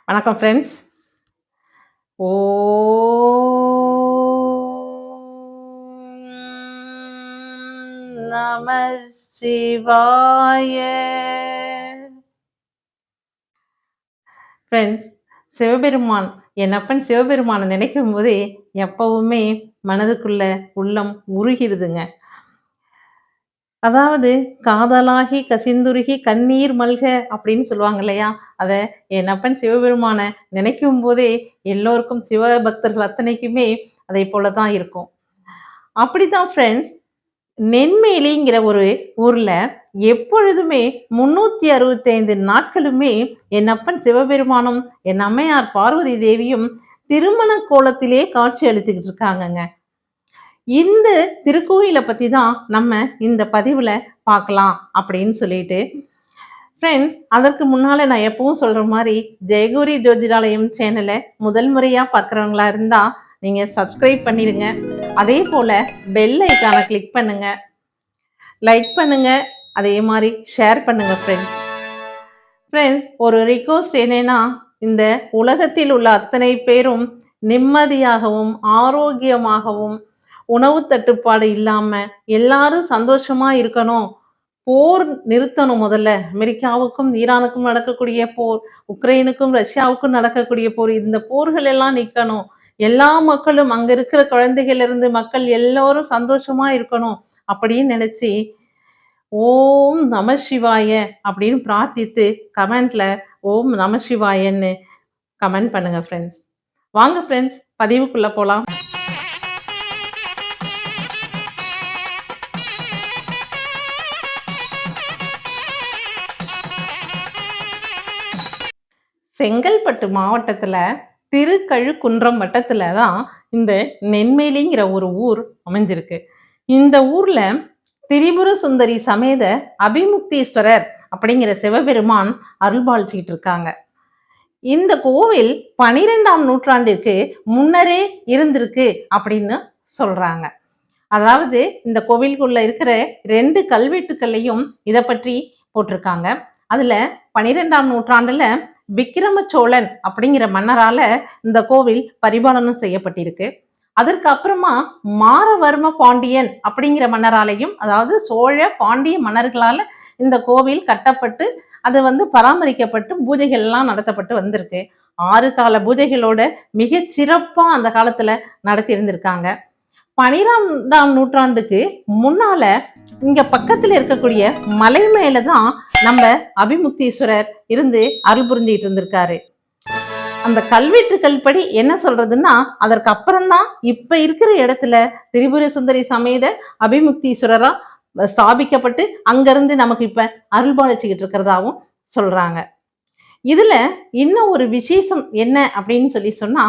வணக்கம் ஃப்ரெண்ட்ஸ். நம சிவாய. ஃப்ரெண்ட்ஸ், சிவபெருமான் என்னப்பன் சிவபெருமானை நினைக்கும் போதே எப்பவுமே மனதுக்குள்ள உள்ளம் உருகிடுதுங்க. அதாவது காதலாகி கசிந்துருகி கண்ணீர் மல்க அப்படின்னு சொல்லுவாங்க இல்லையா? அத என் அப்பன் சிவபெருமான நினைக்கும் போதே எல்லோருக்கும் சிவ பக்தர்கள் அத்தனைக்குமே அதை போலதான் இருக்கும். அப்படித்தான் ஃப்ரெண்ட்ஸ், நென்மேலிங்கிற ஒரு ஊர்ல எப்பொழுதுமே 365 நாட்களுமே என் அப்பன் சிவபெருமானும் என் அம்மையார் பார்வதி தேவியும் திருமண கோலத்திலே காட்சி அளித்துக்கிட்டு இருக்காங்கங்க. இந்த திருக்கோயிலை பத்தி தான் நம்ம இந்த பதிவுல பார்க்கலாம் அப்படின்னு சொல்லிட்டு ஃப்ரெண்ட்ஸ், அதற்கு முன்னால நான் எப்பவும் சொல்ற மாதிரி ஜெயகௌரி ஜோதிடாலயம் சேனலை முதல் முறையா பார்க்குறவங்களா இருந்தா நீங்க சப்ஸ்கிரைப் பண்ணிடுங்க. அதே போல பெல் ஐக்கானை கிளிக் பண்ணுங்க, லைக் பண்ணுங்க, அதே மாதிரி ஷேர் பண்ணுங்க. ஃப்ரெண்ட்ஸ், ஒரு ரிக்வெஸ்ட் என்னன்னா, இந்த உலகத்தில் உள்ள அத்தனை பேரும் நிம்மதியாகவும் ஆரோக்கியமாகவும் உணவு தட்டுப்பாடு இல்லாம எல்லாரும் சந்தோஷமா இருக்கணும். போர் நிறுத்தணும். முதல்ல அமெரிக்காவுக்கும் ஈரானுக்கும் நடக்கக்கூடிய போர், உக்ரைனுக்கும் ரஷ்யாவுக்கும் நடக்கக்கூடிய போர், இந்த போர்கள் எல்லாம் நிக்கணும். எல்லா மக்களும் அங்க இருக்கிற குழந்தைகள் இருந்து மக்கள் எல்லோரும் சந்தோஷமா இருக்கணும் அப்படின்னு நினைச்சு ஓம் நம சிவாய அப்படின்னு பிரார்த்தித்து கமெண்ட்ல ஓம் நம சிவாயன்னு கமெண்ட் பண்ணுங்க ஃப்ரெண்ட்ஸ். வாங்க ஃப்ரெண்ட்ஸ், பதிவுக்குள்ள போலாம். செங்கல்பட்டு மாவட்டத்துல திருக்கழுக்குன்றம் வட்டத்துல தான் இந்த நென்மேலிங்கிற ஒரு ஊர் அமைஞ்சிருக்கு. இந்த ஊர்ல திரிபுர சுந்தரி சமேத அபிமுக்தீஸ்வரர் அப்படிங்கிற சிவபெருமான் அருள்பாலிச்சுக்கிட்டு இருக்காங்க. இந்த கோவில் 12ஆம் நூற்றாண்டிற்கு முன்னரே இருந்திருக்கு அப்படின்னு சொல்றாங்க. அதாவது இந்த கோவிலுக்குள்ள இருக்கிற 2 கல்வெட்டுக்கள்லையும் இதை பற்றி போட்டிருக்காங்க. அதுல 12ஆம் நூற்றாண்டுல விக்கிரம சோழன் அப்படிங்கிற மன்னரால இந்த கோவில் பரிபாலனம் செய்யப்பட்டிருக்கு. அதற்கு அப்புறமா மாரவர்ம பாண்டியன் அப்படிங்கிற மன்னராலையும், அதாவது சோழ பாண்டிய மன்னர்களால இந்த கோவில் கட்டப்பட்டு அது பராமரிக்கப்பட்டு பூஜைகள் எல்லாம் நடத்தப்பட்டு வந்திருக்கு. 6 கால பூஜைகளோட மிக சிறப்பா அந்த காலத்துல நடத்தி இருந்திருக்காங்க. 12ஆம் நூற்றாண்டுக்கு முன்னால இங்க பக்கத்துல இருக்கக்கூடிய மலை மேலதான் நம்ம அபிமுக்தீஸ்வரர் இருந்து அருள் புரிஞ்சிட்டு இருந்திருக்காரு. அந்த கல்வெட்டுக்கள் படி என்ன சொல்றதுன்னா, அதற்கு அப்புறம்தான் இப்ப இருக்கிற இடத்துல திரிபுர சுந்தரி சமேத அபிமுக்தீஸ்வரரா ஸ்தாபிக்கப்பட்டு அங்கிருந்து நமக்கு இப்ப அருள்பாலிச்சுக்கிட்டு இருக்கிறதாவும் சொல்றாங்க. இதுல இன்னும் ஒரு விசேஷம் என்ன அப்படின்னு சொன்னா,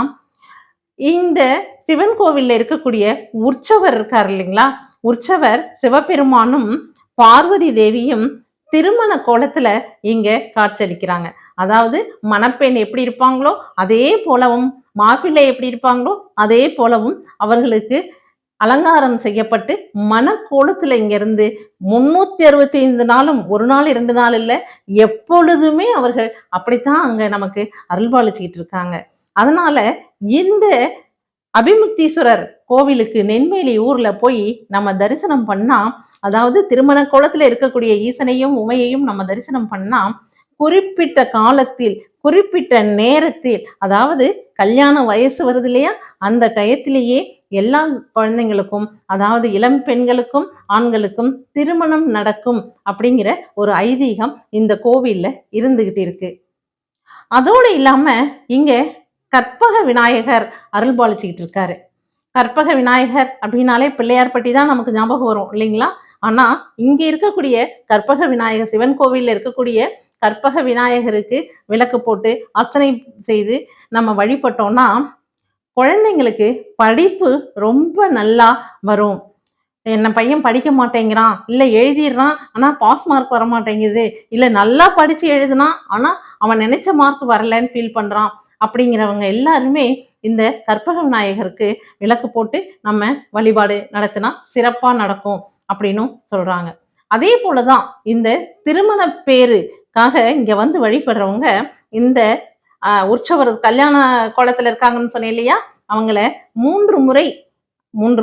இந்த சிவன் கோவில்ல இருக்கக்கூடிய உற்சவர் இருக்காரு இல்லைங்களா? உற்சவர் சிவபெருமானும் பார்வதி தேவியும் திருமண கோலத்துல இங்க காட்சியளிக்கிறாங்க. அதாவது மணப்பெண் எப்படி இருப்பாங்களோ அதே போலவும், மாப்பிள்ளை எப்படி இருப்பாங்களோ அதே போலவும் அவர்களுக்கு அலங்காரம் செய்யப்பட்டு மனக்கோலத்துல இங்க இருந்து 365 நாளும், ஒரு நாள் 2 நாள் இல்ல, எப்பொழுதுமே அவர்கள் அப்படித்தான் அங்க நமக்கு அருள்பாலிச்சுக்கிட்டு இருக்காங்க. அதனால இந்த அபிமுக்தீஸ்வரர் கோவிலுக்கு நென்மேலி ஊர்ல போய் நம்ம தரிசனம் பண்ணா, அதாவது திருமண கோலத்துல இருக்கக்கூடிய ஈசனையும் உமையையும் நம்ம தரிசனம் பண்ணா, குறிப்பிட்ட காலத்தில் குறிப்பிட்ட நேரத்தில், அதாவது கல்யாண வயசு வருது இல்லையா, அந்த டயத்திலேயே எல்லா குழந்தைங்களுக்கும், அதாவது இளம் பெண்களுக்கும் ஆண்களுக்கும் திருமணம் நடக்கும் அப்படிங்கிற ஒரு ஐதீகம் இந்த கோவில்ல இருந்துகிட்டு இருக்கு. அதோடு இல்லாம இங்க கற்பக விநாயகர் அருள்பாலிச்சுக்கிட்டு இருக்காரு. கற்பக விநாயகர் அப்படின்னாலே பிள்ளையார்பட்டி தான் நமக்கு ஞாபகம் வரும் இல்லைங்களா? ஆனா இங்க இருக்கக்கூடிய கற்பக விநாயகர், சிவன் கோவில்ல இருக்கக்கூடிய கற்பக விநாயகருக்கு விளக்கு போட்டு அர்ச்சனை செய்து நம்ம வழிபட்டோம்னா குழந்தைங்களுக்கு படிப்பு ரொம்ப நல்லா வரும். என்ன பையன் படிக்க மாட்டேங்கிறான், இல்ல எழுதிடுறான் ஆனா பாஸ் மார்க் வர மாட்டேங்குது, இல்ல நல்லா படிச்சு எழுதுனா ஆனா அவன் நினைச்ச மார்க் வரலன்னு ஃபீல் பண்றான் அப்படிங்கிறவங்க எல்லாருமே இந்த கற்பக விநாயகருக்கு விளக்கு போட்டு நம்ம வழிபாடு நடத்தினா சிறப்பா நடக்கும் அப்படின்னும் சொல்றாங்க. அதே போலதான் இந்த திருமண பேருக்காக இங்க வழிபடுறவங்க இந்த உற்சவர் கல்யாண கோலத்துல இருக்காங்கன்னு சொன்னேன் இல்லையா, அவங்கள 3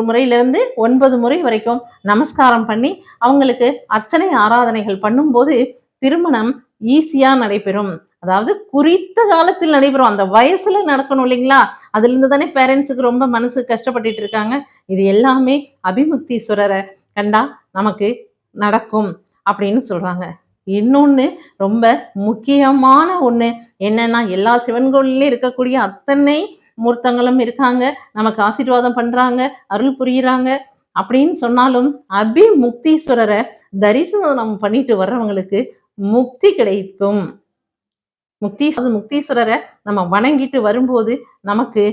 முறையிலிருந்து 9 முறை வரைக்கும் நமஸ்காரம் பண்ணி அவங்களுக்கு அர்ச்சனை ஆராதனைகள் பண்ணும்போது திருமணம் ஈஸியா நடைபெறும். அதாவது குறித்த காலத்தில் நடைபெறும். அந்த வயசுல நடக்கணும் இல்லைங்களா? அதுல இருந்து தானே பேரண்ட்ஸுக்கு ரொம்ப மனசு கஷ்டப்பட்டுட்டு இருக்காங்க. இது எல்லாமே அபிமுக்தீஸ்வரரை கண்டா நமக்கு நடக்கும் அப்படின்னு சொல்றாங்க. இன்னொன்னு ரொம்ப முக்கியமான ஒண்ணு என்னன்னா, எல்லா சிவன் கோயில்லயும் இருக்கக்கூடிய அத்தனை மூர்த்தங்களும் இருக்காங்க. நமக்கு ஆசீர்வாதம் பண்றாங்க, அருள் புரியுறாங்க அப்படின்னு சொன்னாலும், அபிமுக்தீஸ்வரரை தரிசனம் பண்ணிட்டு வர்றவங்களுக்கு முக்தி கிடைக்கும். முக்தீஸ்வரரை நம்ம வணங்கிட்டு வரும்போது நமக்கு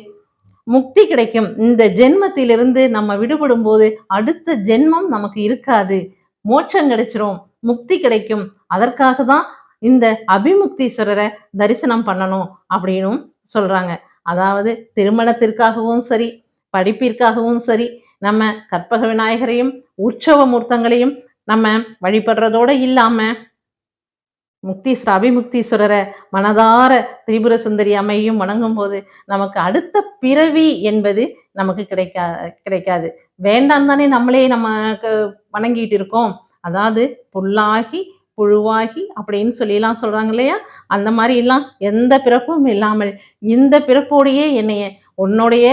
முக்தி கிடைக்கும். இந்த ஜென்மத்திலிருந்து நம்ம விடுபடும் போது அடுத்த ஜென்மம் நமக்கு இருக்காது. மோட்சம் கிடைச்சிரும், முக்தி கிடைக்கும். அதற்காக தான் இந்த அபிமுக்தீஸ்வரரை தரிசனம் பண்ணணும் அப்படின்னும் சொல்றாங்க. அதாவது திருமணத்திற்காகவும் சரி, படிப்பிற்காகவும் சரி, நம்ம கற்பக விநாயகரையும் உற்சவ மூர்த்தங்களையும் நம்ம வழிபடுறதோட இல்லாம அபிமுக்தீஸ்வரரை மனதார திரிபுர சுந்தரி அம்மையும் வணங்கும் போது நமக்கு அடுத்த பிறவி என்பது நமக்கு கிடைக்காது. வேண்டாம் தானே நம்மளே நமக்கு வணங்கிட்டு இருக்கோம். அதாவது புல்லாகி புழுவாகி அப்படின்னு சொல்லிலாம் சொல்றாங்க இல்லையா, அந்த மாதிரி எல்லாம் எந்த பிறப்பும் இல்லாமல் இந்த பிறப்போடையே என்னைய உன்னுடைய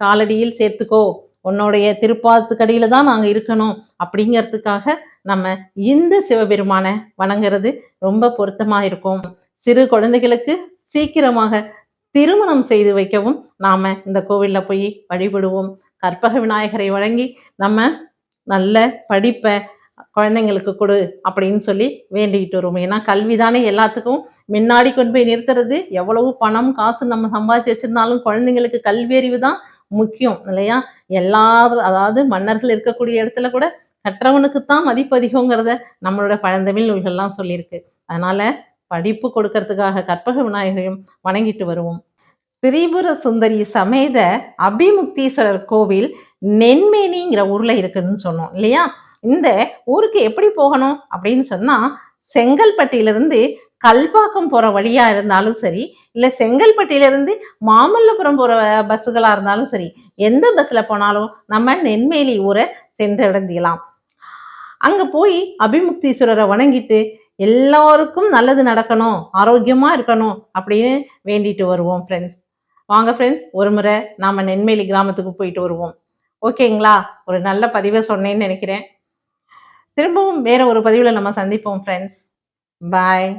காலடியில் சேர்த்துக்கோ, உன்னுடைய திருப்பாத்துக்கடியில தான் நாங்க இருக்கணும் அப்படிங்கிறதுக்காக நம்ம இந்த சிவபெருமானை வணங்குறது ரொம்ப பொருத்தமா இருக்கும். சிறு குழந்தைகளுக்கு சீக்கிரமாக திருமணம் செய்து வைக்கவும் நாம இந்த கோவில்ல போய் வழிபடுவோம். கற்பக விநாயகரை வழங்கி நம்ம நல்ல படிப்பை குழந்தைங்களுக்கு கொடு அப்படின்னு சொல்லி வேண்டிக்கிட்டு வருவோம். ஏன்னா கல்வி தானே எல்லாத்துக்கும் முன்னாடி கொண்டு போய் நிறுத்துறது. எவ்வளவு பணம் காசு நம்ம சம்பாதிச்சு வச்சிருந்தாலும் குழந்தைங்களுக்கு கல்வி அறிவு தான் முக்கியம் இல்லையா? அதாவது மன்னர்கள் இருக்கக்கூடிய இடத்துல கூட கற்றவனுக்குத்தான் மதிப்பு அதிகங்கிறத நம்மளோட பழந்தமிழ் நூல்கள்லாம் சொல்லியிருக்கு. அதனால படிப்பு கொடுக்கறதுக்காக கற்பக விநாயகரையும் வணங்கிட்டு வருவோம். திரிபுர சுந்தரி சமேத அபிமுக்தீஸ்வரர் கோவில் நென்மேனிங்கிற ஊர்ல இருக்குன்னு சொன்னோம் இல்லையா? இந்த ஊருக்கு எப்படி போகணும் அப்படின்னு சொன்னா, செங்கல்பட்டியிலிருந்து கல்பாக்கம் போற வழியா இருந்தாலும் சரி, இல்ல செங்கல்பட்டியிலிருந்து மாமல்லபுரம் போற பஸ்ஸுகளா இருந்தாலும் சரி, எந்த பஸ்ல போனாலும் நம்ம நென்மேலி ஊரை சென்றடைஞ்சிக்கலாம். அங்க போய் அபிமுக்தீஸ்வரரை வணங்கிட்டு எல்லாருக்கும் நல்லது நடக்கணும், ஆரோக்கியமா இருக்கணும் அப்படின்னு வேண்டிட்டு வருவோம் ஃப்ரெண்ட்ஸ். வாங்க ஃப்ரெண்ட்ஸ், ஒரு முறை நாம நென்மேலி கிராமத்துக்கு போயிட்டு வருவோம். ஓகேங்களா? ஒரு நல்ல பதிவை சொன்னேன்னு நினைக்கிறேன். திரும்பவும் வேற ஒரு பதிவில் நம்ம சந்திப்போம் ஃப்ரெண்ட்ஸ். பாய்.